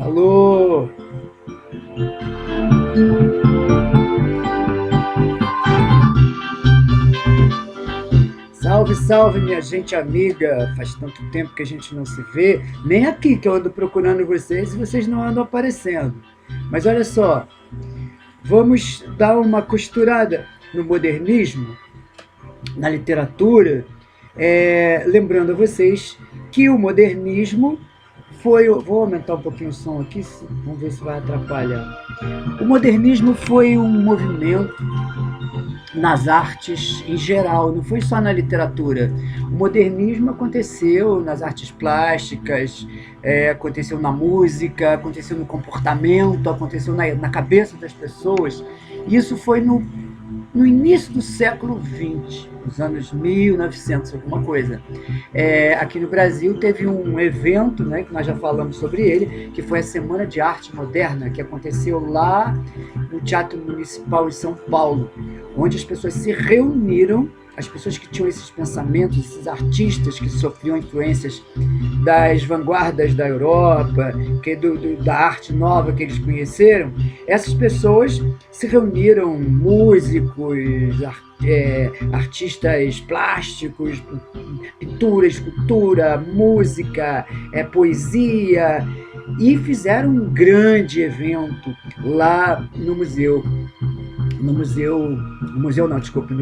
Alô! Salve, salve, minha gente amiga! Faz tanto tempo que a gente não se vê, nem aqui que eu ando procurando vocês e vocês não andam aparecendo. Mas olha só, vamos dar uma costurada no modernismo, na literatura, lembrando a vocês que o modernismo foi. Vou aumentar um pouquinho o som aqui, vamos ver se vai atrapalhar. O modernismo foi um movimento nas artes em geral, não foi só na literatura. O modernismo aconteceu nas artes plásticas, aconteceu na música, aconteceu no comportamento, aconteceu na cabeça das pessoas. Isso foi no início do século XX, nos anos 1900, alguma coisa. Aqui no Brasil teve um evento, né, que nós já falamos sobre ele, que foi a Semana de Arte Moderna, que aconteceu lá no Teatro Municipal de São Paulo, onde as pessoas se reuniram, as pessoas que tinham esses pensamentos, esses artistas que sofriam influências das vanguardas da Europa, da arte nova que eles conheceram, essas pessoas se reuniram, músicos, artistas plásticos, pintura, escultura, música, poesia, e fizeram um grande evento lá no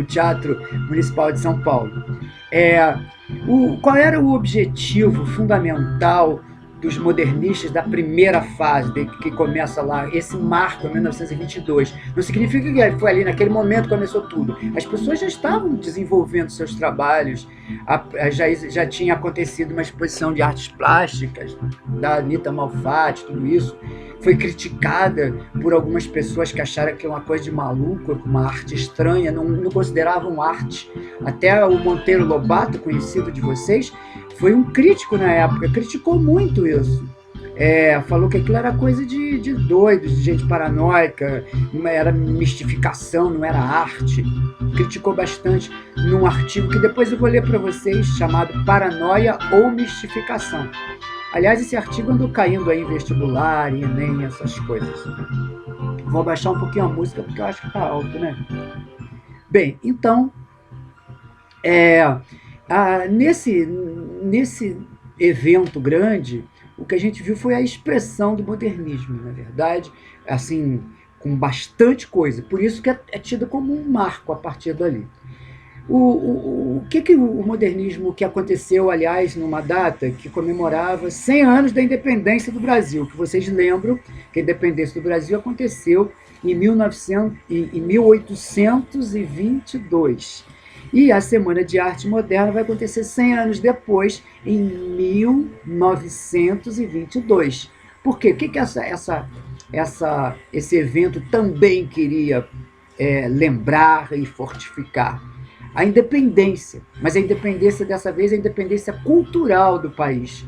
Teatro Municipal de São Paulo. Qual era o objetivo fundamental dos modernistas da primeira fase, que começa lá, esse marco em 1922? Não significa que foi ali naquele momento que começou tudo. As pessoas já estavam desenvolvendo seus trabalhos, já tinha acontecido uma exposição de artes plásticas da Anita Malfatti, tudo isso. Foi criticada por algumas pessoas que acharam que é uma coisa de maluco, uma arte estranha, não consideravam arte. Até o Monteiro Lobato, conhecido de vocês, foi um crítico na época, criticou muito isso. Falou que aquilo era coisa de doidos, de gente paranoica, não era mistificação, não era arte. Criticou bastante num artigo que depois eu vou ler para vocês, chamado Paranoia ou Mistificação. Aliás, esse artigo andou caindo aí em vestibular, em Enem, essas coisas. Vou baixar um pouquinho a música porque eu acho que está alto, né? Bem, então, nesse evento grande, o que a gente viu foi a expressão do modernismo, na verdade, assim, com bastante coisa. Por isso que é tido como um marco a partir dali. O que o modernismo, que aconteceu, aliás, numa data que comemorava 100 anos da independência do Brasil, que vocês lembram que a independência do Brasil aconteceu em 1822. E a Semana de Arte Moderna vai acontecer 100 anos depois, em 1922. Por quê? O que esse evento também queria lembrar e fortificar? A independência, mas a independência dessa vez é a independência cultural do país,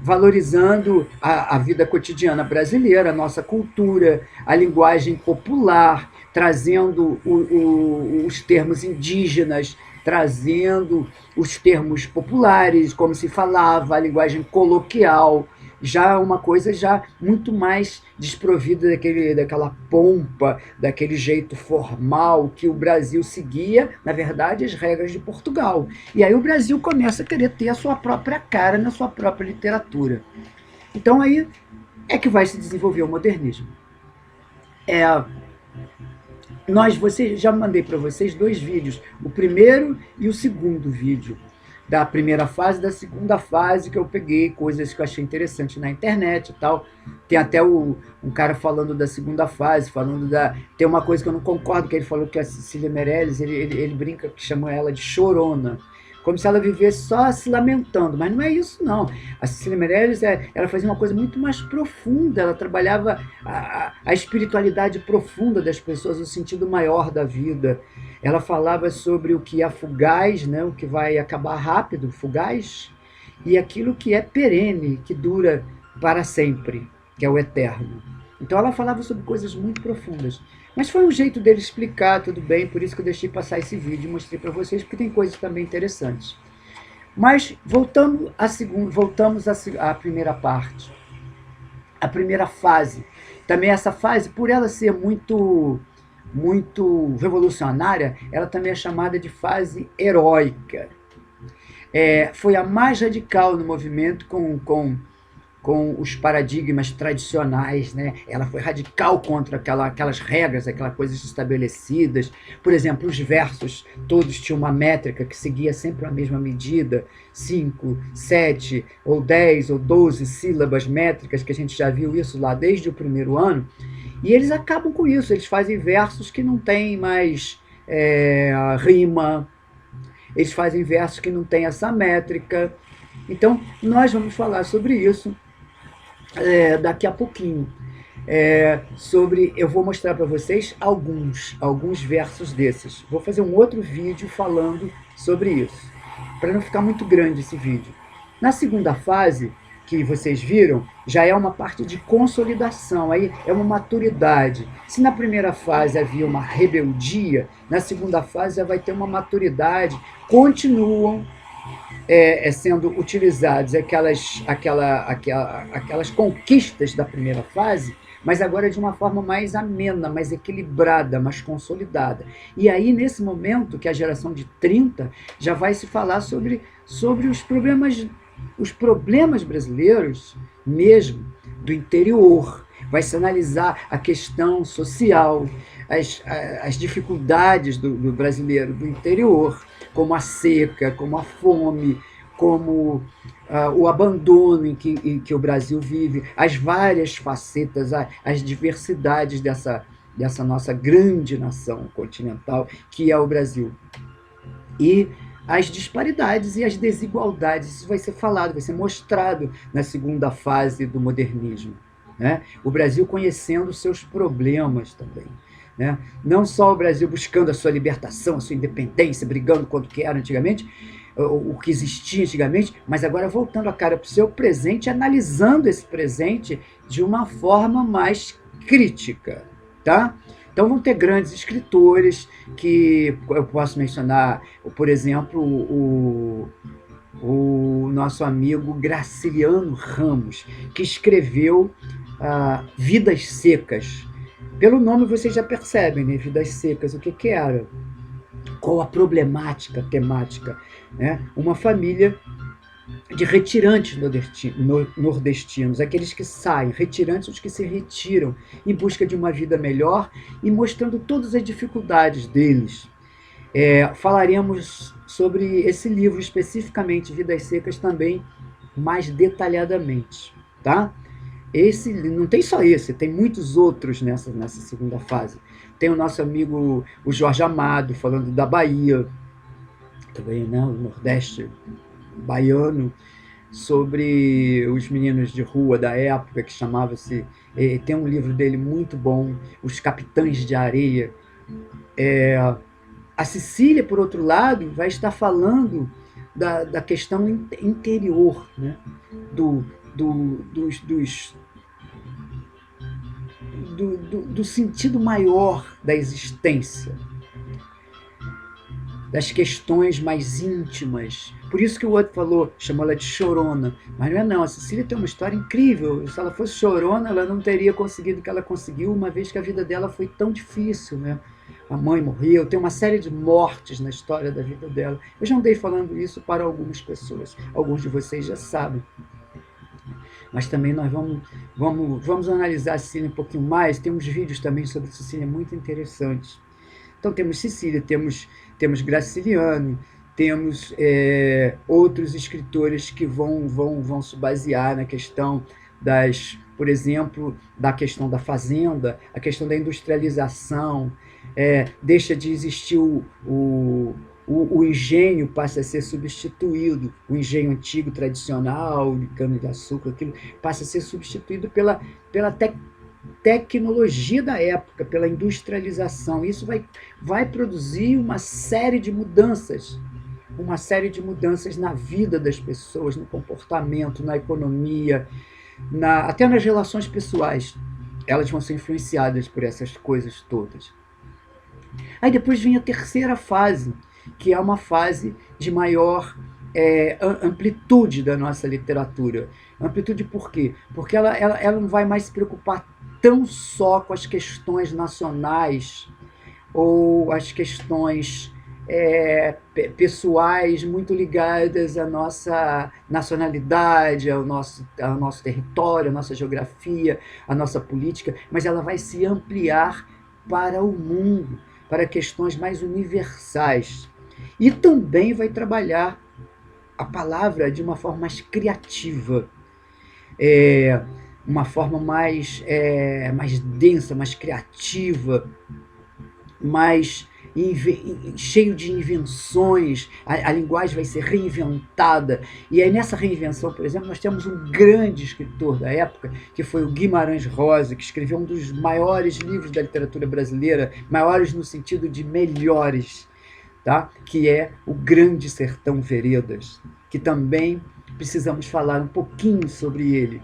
valorizando a vida cotidiana brasileira, a nossa cultura, a linguagem popular, trazendo os termos indígenas, trazendo os termos populares, como se falava, a linguagem coloquial, já uma coisa já muito mais desprovida daquela pompa, daquele jeito formal que o Brasil seguia, na verdade, as regras de Portugal. E aí o Brasil começa a querer ter a sua própria cara na sua própria literatura. Então aí é que vai se desenvolver o modernismo. Já mandei para vocês 2 vídeos, o primeiro e o segundo vídeo, da primeira fase e da segunda fase, que eu peguei coisas que eu achei interessante na internet e tal. Tem até um cara falando da segunda fase, tem uma coisa que eu não concordo, que ele falou que a Cecília Meirelles, ele brinca que chama ela de chorona, como se ela vivesse só se lamentando, mas não é isso não. A Cecília Meirelles, ela fazia uma coisa muito mais profunda, ela trabalhava a espiritualidade profunda das pessoas, o sentido maior da vida. Ela falava sobre o que é fugaz, né, o que vai acabar rápido, fugaz, e aquilo que é perene, que dura para sempre, que é o eterno. Então ela falava sobre coisas muito profundas. Mas foi um jeito dele explicar, tudo bem, por isso que eu deixei passar esse vídeo e mostrei para vocês, porque tem coisas também interessantes. Mas voltamos à primeira parte. a primeira fase. Também essa fase, por ela ser muito revolucionária, ela também é chamada de fase heróica. Foi a mais radical no movimento com os paradigmas tradicionais, né? Ela foi radical contra aquelas regras, aquelas coisas estabelecidas. Por exemplo, os versos, todos tinham uma métrica que seguia sempre a mesma medida, 5, 7, ou 10, ou 12 sílabas métricas, que a gente já viu isso lá desde o primeiro ano. E eles acabam com isso, eles fazem versos que não tem mais rima, eles fazem versos que não tem essa métrica. Então, nós vamos falar sobre isso daqui a pouquinho. Eu vou mostrar para vocês alguns versos desses. Vou fazer um outro vídeo falando sobre isso, para não ficar muito grande esse vídeo. Na segunda fase, que vocês viram, já é uma parte de consolidação, aí é uma maturidade. Se na primeira fase havia uma rebeldia, na segunda fase já vai ter uma maturidade, continuam sendo utilizadas aquelas conquistas da primeira fase, mas agora de uma forma mais amena, mais equilibrada, mais consolidada. E aí, nesse momento, que a geração de 30 já vai se falar sobre os problemas brasileiros mesmo, do interior. Vai se analisar a questão social, as dificuldades do brasileiro do interior, como a seca, como a fome, como o abandono em que o Brasil vive, as várias facetas, as diversidades dessa nossa grande nação continental, que é o Brasil. E as disparidades e as desigualdades, isso vai ser falado, vai ser mostrado na segunda fase do modernismo, né? O Brasil conhecendo os seus problemas também, né? Não só o Brasil buscando a sua libertação, a sua independência, brigando contra o que era antigamente, o que existia antigamente, mas agora voltando a cara para o seu presente, analisando esse presente de uma forma mais crítica, tá? Então vão ter grandes escritores, que eu posso mencionar, por exemplo, o nosso amigo Graciliano Ramos, que escreveu Vidas Secas. Pelo nome vocês já percebem, né? Vidas Secas, o que era? Qual a problemática temática? Né? Uma família de retirantes nordestinos, aqueles que saem, retirantes os que se retiram em busca de uma vida melhor e mostrando todas as dificuldades deles. Falaremos sobre esse livro especificamente, Vidas Secas, também mais detalhadamente, tá? Não tem só esse, tem muitos outros nessa segunda fase. Tem o nosso amigo o Jorge Amado, falando da Bahia, também, né, o Nordeste baiano, sobre os meninos de rua da época, que chamava-se... tem um livro dele muito bom, Os Capitães de Areia. A Cecília, por outro lado, vai estar falando da questão interior, né? Do sentido maior da existência, das questões mais íntimas. Por isso que o outro chamou ela de chorona, mas não é não, a Cecília tem uma história incrível. Se ela fosse chorona, ela não teria conseguido o que ela conseguiu, uma vez que a vida dela foi tão difícil, né? A mãe morreu, tem uma série de mortes na história da vida dela. Eu já andei falando isso para algumas pessoas, alguns de vocês já sabem. Mas também nós vamos analisar a Cecília um pouquinho mais. Tem uns vídeos também sobre Cecília muito interessantes. Então temos Cecília, temos Graciliano, temos outros escritores que vão se basear na questão por exemplo, da questão da fazenda, a questão da industrialização, deixa de existir o engenho, passa a ser substituído, o engenho antigo, tradicional, de cana-de-açúcar, aquilo passa a ser substituído pela tecnologia da época, pela industrialização. Isso vai produzir uma série de mudanças na vida das pessoas, no comportamento, na economia, até nas relações pessoais. Elas vão ser influenciadas por essas coisas todas. Aí depois vem a terceira fase, que é uma fase de maior amplitude da nossa literatura. Amplitude por quê? Porque ela não vai mais se preocupar tão só com as questões nacionais ou as questões pessoais muito ligadas à nossa nacionalidade, ao nosso território, à nossa geografia, à nossa política, mas ela vai se ampliar para o mundo, para questões mais universais. E também vai trabalhar a palavra de uma forma mais criativa, é, uma forma mais densa, mais criativa, mais cheio de invenções, a linguagem vai ser reinventada. E aí nessa reinvenção, por exemplo, nós temos um grande escritor da época, que foi o Guimarães Rosa, que escreveu um dos maiores livros da literatura brasileira, maiores no sentido de melhores, tá? Que é O Grande Sertão Veredas, que também precisamos falar um pouquinho sobre ele.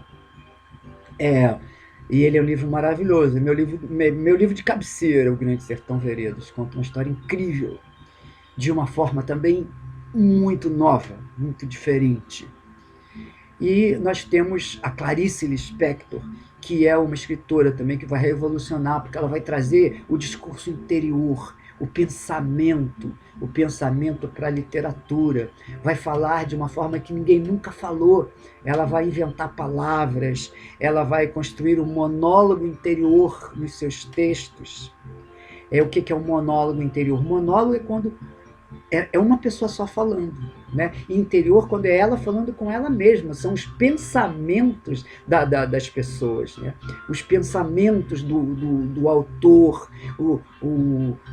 E ele é um livro maravilhoso, meu livro de cabeceira, O Grande Sertão Veredas, conta uma história incrível, de uma forma também muito nova, muito diferente. E nós temos a Clarice Lispector, que é uma escritora também que vai revolucionar, porque ela vai trazer o discurso interior, o pensamento para a literatura. Vai falar de uma forma que ninguém nunca falou. Ela vai inventar palavras, ela vai construir um monólogo interior nos seus textos. O que é um monólogo interior? Monólogo é quando é uma pessoa só falando, né? E interior, quando é ela falando com ela mesma, são os pensamentos das pessoas, né? Os pensamentos do autor,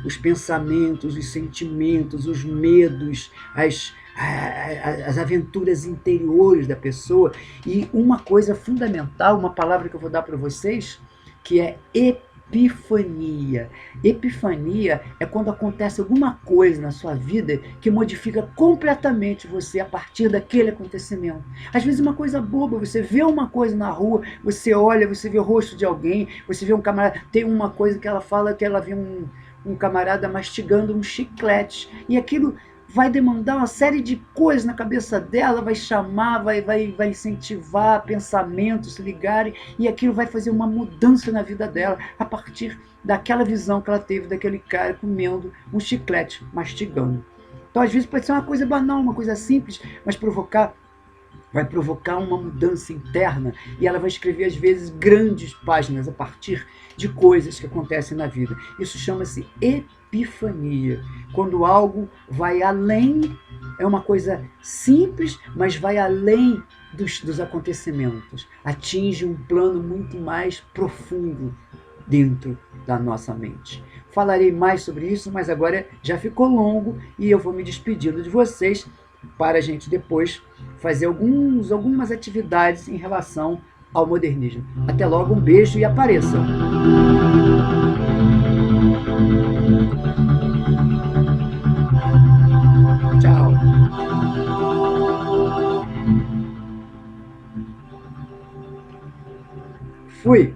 os pensamentos, os sentimentos, os medos, as aventuras interiores da pessoa. E uma coisa fundamental, uma palavra que eu vou dar para vocês, que é epifania. Epifania é quando acontece alguma coisa na sua vida que modifica completamente você a partir daquele acontecimento. Às vezes uma coisa boba, você vê uma coisa na rua, você olha, você vê o rosto de alguém, você vê um camarada, tem uma coisa que ela fala que ela vê um camarada mastigando um chiclete, e aquilo vai demandar uma série de coisas na cabeça dela, vai chamar, vai incentivar pensamentos se ligarem, e aquilo vai fazer uma mudança na vida dela a partir daquela visão que ela teve daquele cara comendo um chiclete, mastigando. Então às vezes pode ser uma coisa banal, uma coisa simples, mas vai provocar uma mudança interna, e ela vai escrever às vezes grandes páginas a partir de coisas que acontecem na vida. Isso chama-se epifania, quando algo vai além, é uma coisa simples, mas vai além dos acontecimentos, atinge um plano muito mais profundo dentro da nossa mente. Falarei mais sobre isso, mas agora já ficou longo e eu vou me despedindo de vocês para a gente depois fazer algumas atividades em relação ao modernismo. Até logo, um beijo e apareçam! Tchau! Fui!